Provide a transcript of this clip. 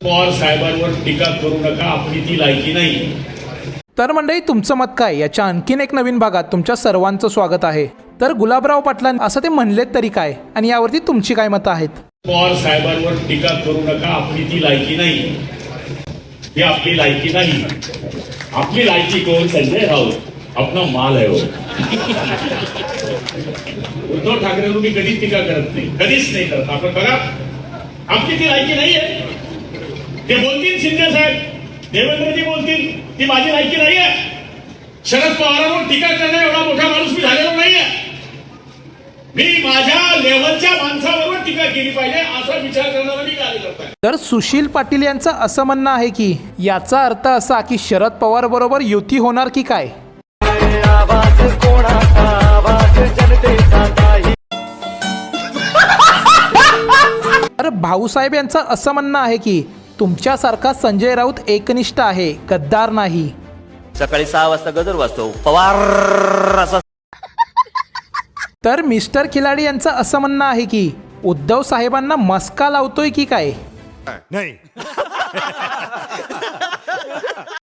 पवार साहेबांवर टीका करू नका, आपली ती लायकी नाही. तर मंडळी, तुमचं मत काय याच्या आणखीन एक नवीन भागात तुमच्या सर्वांचं स्वागत आहे. तर गुलाबराव पाटलांनी असं ते म्हणलेत तरी काय, आणि यावरती तुमची काय मतं आहेत? पवार साहेबांवर टीका करू नका, आपली ती लायकी नाही. ही आपली लायकी नाही. आपली लायकी कोण? संजय राऊत अपना माल आहे. उद्धव ठाकरेंवर मी कधीच टीका करत नाही, कधीच नाही करत. आपण बघा, आपली ती लायकी नाहीये. ते बोलतील शिंदे साहेब, देवेंद्रजी बोलतील, ती माझी लायकी नाहीये. शरद पवारांवर टीका करण्या एवढा मोठा माणूस मी झालेलो नाहीये. मी माझ्या लेव्हलच्या माणसाबरोबर टीका केली पाहिजे असा विचार करणारा मी कार्यकर्ता आहे. तर सुशील पाटील यांचं असं म्हणणं आहे की याचा अर्थ असा की शरद पवार बरोबर युती होणार की काय? तर भाऊसाहेब यांचं असं म्हणणं आहे की तुमच्यासारखा संजय राऊत एकनिष्ठ आहे, गद्दार नाही. सकाळी 6 वाजता गजर वाजतो पवार असा. तर मिस्टर खिलाडी यांचं असं म्हणणं आहे की उद्धव साहेबांना मस्का लावतोय की काय? नाही.